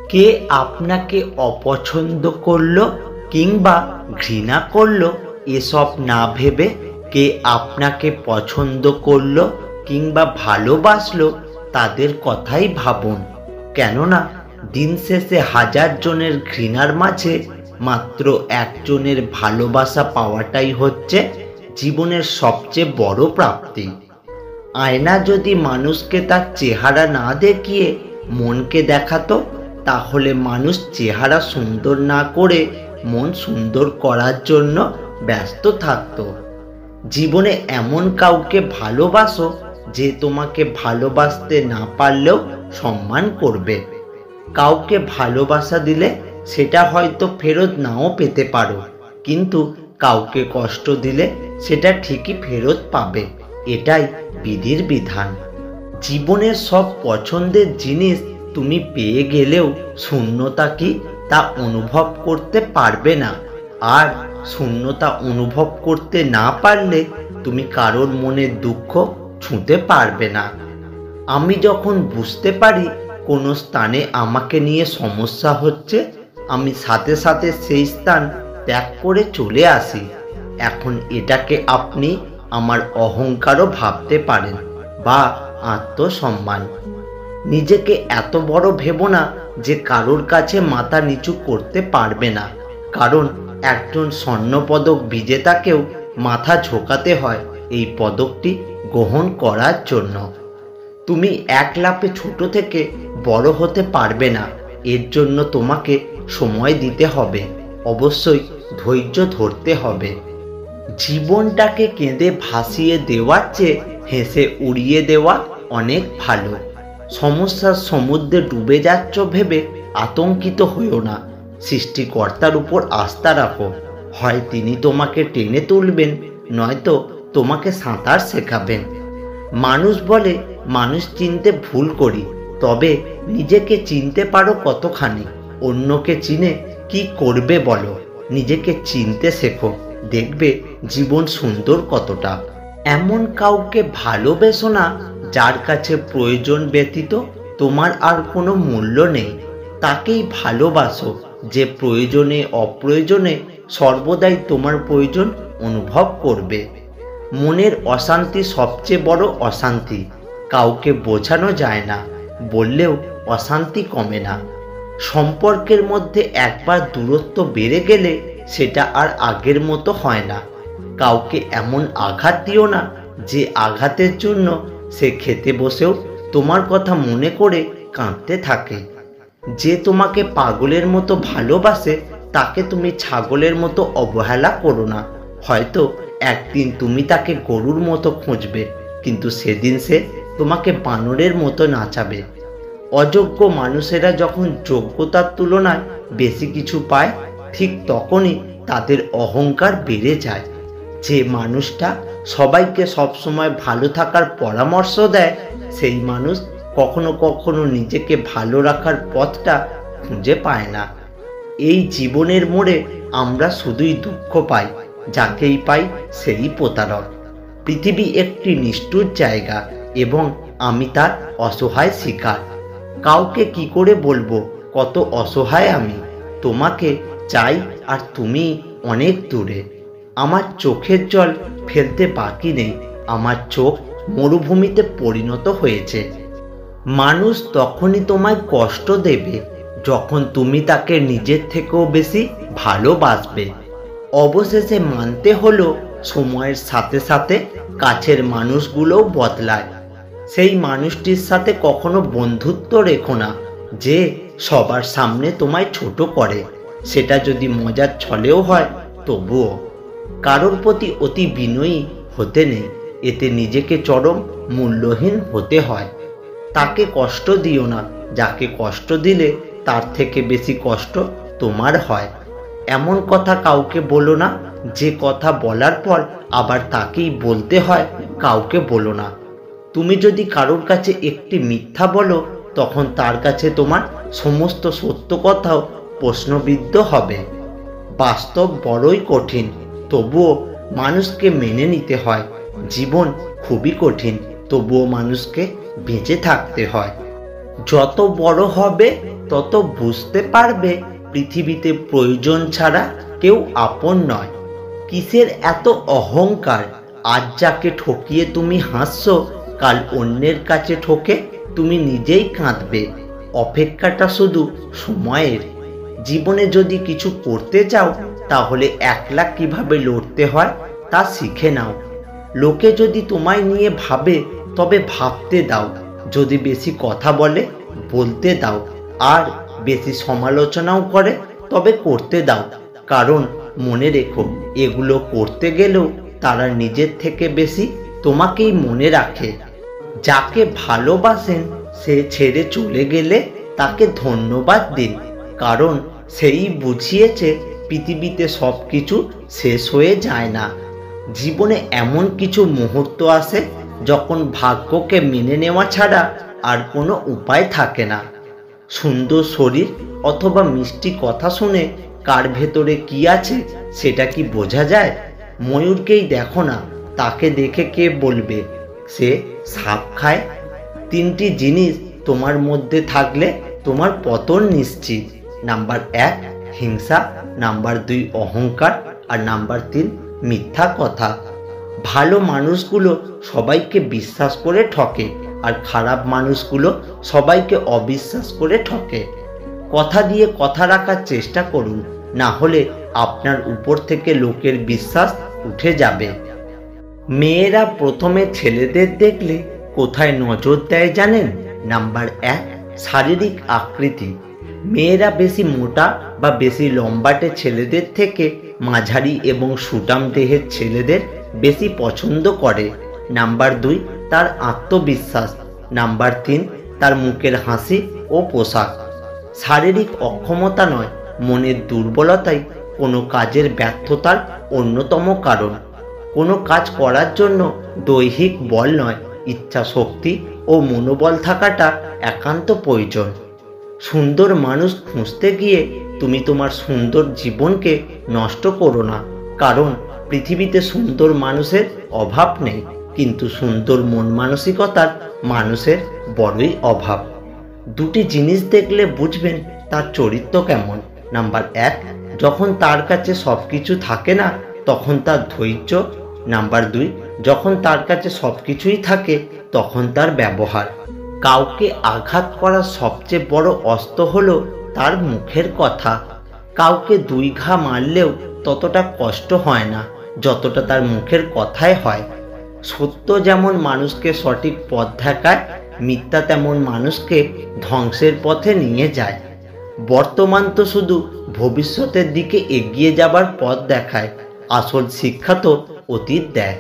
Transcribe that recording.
কে আপনাকে অপছন্দ করলো কিংবা ঘৃণা করলো এসব না ভেবে কে আপনাকে পছন্দ করলো কিংবা ভালোবাসলো তাদের কথাই ভাবুন। কেননা দিন শেষে হাজার জনের ঘৃণার মাঝে মাত্র একজনের ভালোবাসা পাওয়াটাই হচ্ছে জীবনের সবচেয়ে বড় প্রাপ্তি। আয়না যদি মানুষকে তার চেহারা না দেখিয়ে মনকে দেখাতো, তাহলে মানুষ চেহারা সুন্দর না করে মন সুন্দর করার জন্য ব্যস্ত থাকতো। জীবনে এমন কাউকে ভালোবাসো যে তোমাকে ভালোবাসতে না পারলেও সম্মান করবে। কাউকে ভালোবাসা দিলে সেটা হয়তো ফেরত নাও পেতে পারো, কিন্তু কাউকে কষ্ট দিলে সেটা ঠিকই ফেরত পাবে। এটাই বিধির বিধান। জীবনের সব পছন্দের জিনিস তুমি পেয়ে গেলেও শূন্যতা কি তা অনুভব করতে পারবে না। আর শূন্যতা অনুভব করতে না পারলে তুমি কারোর মনের দুঃখ ছুঁতে পারবে না। আমি যখন বুঝতে পারি কোনো স্থানে আমাকে নিয়ে সমস্যা হচ্ছে, আমি সাথে সাথে সেই স্থান ত্যাগ করে চলে আসি। এখন এটাকে আপনি আমার অহংকারও ভাবতে পারেন বা আত্মসম্মান। নিজেকে এত বড় ভেবো না যে কারোর কাছে মাথা নিচু করতে পারবে না, কারণ একজন স্বর্ণপদক বিজেতাকেও মাথা ঝোঁকাতে হয় এই পদকটি গ্রহণ করার জন্য। তুমি এক লাফে ছোট থেকে বড় হতে পারবে না, এর জন্য তোমাকে সময় দিতে হবে, অবশ্যই ধৈর্য ধরতে হবে। জীবনটাকে কেঁদে ভাসিয়ে দেওয়ার চেয়ে হেসে উড়িয়ে দেওয়া অনেক ভালো। সমস্যার সমুদ্রে ডুবে যাচ্ছ ভেবে আতঙ্কিত হইও না, সৃষ্টিকর্তার উপর আস্থা রাখো। হয় তিনি তোমাকে টেনে তুলবেন, নয়তো তোমাকে সাঁতার শেখাবেন। মানুষ বলে মানুষ চিনতে ভুল করি, তবে নিজেকে চিনতে পারো কতখানি? অন্যকে চিনে কি করবে বলো? নিজেকে চিনতে শেখো, দেখবে জীবন সুন্দর কতটা। এমন কাউকে ভালোবেসো না যার কাছে প্রয়োজন ব্যতীত তোমার আর কোনো মূল্য নেই। তাকেই ভালোবাসো যে প্রয়োজনে অপ্রয়োজনে সর্বদাই তোমার প্রয়োজন অনুভব করবে। মনের অশান্তি সবচেয়ে বড় অশান্তি। কাউকে বোঝানো যায় না, বললেও অশান্তি কমে না। সম্পর্কের মধ্যে একবার দূরত্ব বেড়ে গেলে সেটা আর আগের মতো হয় না। কাউকে এমন আঘাত দিও না যে আঘাতের জন্য সে খেতে বসেও তোমার কথা মনে করে কাঁদতে থাকে। যে তোমাকে পাগলের মতো ভালোবাসে তাকে তুমি ছাগলের মতো অবহেলা করো না। হয়তো একদিন তুমি তাকে গরুর মতো খুঁজবে, কিন্তু সেদিন সে তোমাকে বানরের মতো নাচাবে। অযোগ্য মানুষেরা যখন যোগ্যতার তুলনায় বেশি কিছু পায়, ঠিক তখনই তাদের অহংকার বেড়ে যায়। যে মানুষটা সবাইকে সবসময় ভালো থাকার পরামর্শ দেয়, সেই মানুষ কখনো কখনো নিজেকে ভালো রাখার পথটা খুঁজে পায় না। এই জীবনের মোড়ে আমরা শুধুই দুঃখ পাই, যাকেই পাই সেই প্রতারক। পৃথিবী একটি নিষ্ঠুর জায়গা এবং আমি তার অসহায় শিকার। কাউকে কি করে বলবো কত অসহায় আমি? তোমাকে চাই আর তুমি অনেক দূরে। আমার চোখের জল ফেলতে বাকি নেই, আমার চোখ মরুভূমিতে পরিণত হয়েছে। মানুষ তখনই তোমায় কষ্ট দেবে যখন তুমি তাকে নিজের থেকেও বেশি ভালোবাসবে। অবশেষে মানতে হলো সময়ের সাথে সাথে কাছের মানুষগুলোও বদলায়। সেই মানুষটির সাথে কখনো বন্ধুত্ব রেখো না যে সবার সামনে তোমায় ছোট করে। সেটা যদি মজার ছলেও হয় তবুও। কারোর প্রতি অতি বিনয়ী হতে নেই, এতে নিজেকে চরম মূল্যহীন হতে হয়। তাকে কষ্ট দিও না যাকে কষ্ট দিলে তার থেকে বেশি কষ্ট তোমার হয়। এমন কথা কাউকে বলো না যে কথা বলার পর আবার তাকেই বলতে হয় কাউকে বলো না। তুমি যদি কারোর কাছে একটি মিথ্যা বলো, তখন তার কাছে তোমার সমস্ত সত্য কথাও প্রশ্নবিদ্ধ হবে। বাস্তব বড়ই কঠিন, তবুও মানুষকে মেনে নিতে হয়। জীবন খুবই কঠিন, তবুও মানুষকে বেঁচে থাকতে হয়। যত বড় হবে তত বুঝতে পারবে পৃথিবীতে প্রয়োজন ছাড়া কেউ আপন নয়। কিসের এত অহংকার? আজ যাকে ঠকিয়ে তুমি হাসছো, কাল অন্যের কাছে ঠকে তুমি নিজেই কাঁদবে। অপেক্ষাটা শুধু সময়ের। জীবনে যদি কিছু করতে চাও তাহলে একলা কিভাবে লড়তে হয় তা শিখে নাও। লোকে যদি তোমায় নিয়ে ভাবে তবে ভাবতে দাও। যদি বেশি কথা বলে বলতে দাও, আর বেশি সমালোচনাও করে তবে করতে দাও। কারণ মনে রেখো, এগুলো করতে গেলেও তারা নিজের থেকে বেশি তোমাকেই মনে রাখে। যাকে ভালোবাসেন সে ছেড়ে চলে গেলে তাকে ধন্যবাদ দিন, কারণ সেই বুঝিয়েছে পৃথিবীতে সব কিছু শেষ হয়ে যায় না। জীবনে এমন কিছু মুহূর্ত আসে যখন ভাগ্যকে মেনে নেওয়া ছাড়া আর কোনো উপায় থাকে না। সুন্দর শরীর অথবা মিষ্টি কথা শুনে কার ভেতরে কি আছে সেটা কি বোঝা যায়? ময়ূরকেই দেখো না, তাকে দেখে কে বলবে সে সাপ খায়? তিনটি জিনিস তোমার মধ্যে থাকলে তোমার পতন নিশ্চিত। নাম্বার 1 হিংসা, নাম্বার 2 অহংকার, আর নাম্বার 3 মিথ্যা কথা। ভালো মানুষগুলো সবাইকে বিশ্বাস করে ঠকে, আর খারাপ মানুষগুলো সবাইকে অবিশ্বাস করে ঠকে। কথা দিয়ে কথা রাখার চেষ্টা করুন, না হলে আপনার উপর থেকে লোকের বিশ্বাস উঠে যাবে। মেয়েরা প্রথমে ছেলেদের দেখলে কোথায় নজর দেয় জানেন? নাম্বার 1 শারীরিক আকৃতি। মেয়েরা বেশি মোটা বা বেশি লম্বাটে ছেলেদের থেকে মাঝারি এবং সুঠাম দেহের ছেলেদের বেশি পছন্দ করে। নাম্বার 2 তার আত্মবিশ্বাস। নাম্বার 3 তার মুখের হাসি ও পোশাক। শারীরিক অক্ষমতা নয়, মনের দুর্বলতাই কোনো কাজের ব্যর্থতার অন্যতম কারণ। কোনো কাজ করার জন্য দৈহিক বল নয়, ইচ্ছা শক্তি ও মনোবল থাকাটা একান্ত প্রয়োজন। সুন্দর মানুষ খুঁজতে গিয়ে তুমি তোমার সুন্দর জীবনকে নষ্ট করো না, কারণ পৃথিবীতে সুন্দর মানুষের অভাব নেই, কিন্তু সুন্দর মন মানসিকতার মানুষের বড়ই অভাব। দুটি জিনিস দেখলে বুঝবেন তার চরিত্র কেমন। নাম্বার 1 যখন তার কাছে সব কিছু থাকে না তখন তার ধৈর্য। নাম্বার 2 যখন তার কাছে সব কিছুই থাকে তখন তার ব্যবহার। কাউকে আঘাত করার সবচেয়ে বড় অস্ত্র হলো তার মুখের কথা। কাউকে 2 ঘা মারলেও ততটা কষ্ট হয় না যতটা তার মুখের কথায় হয়। সত্য যেমন মানুষকে সঠিক পথ দেখায়, মিথ্যা তেমন মানুষকে ধ্বংসের পথে নিয়ে যায়। বর্তমান তো শুধু ভবিষ্যতের দিকে এগিয়ে যাবার পথ দেখায়, আসল শিক্ষা তো অতীত দেয়।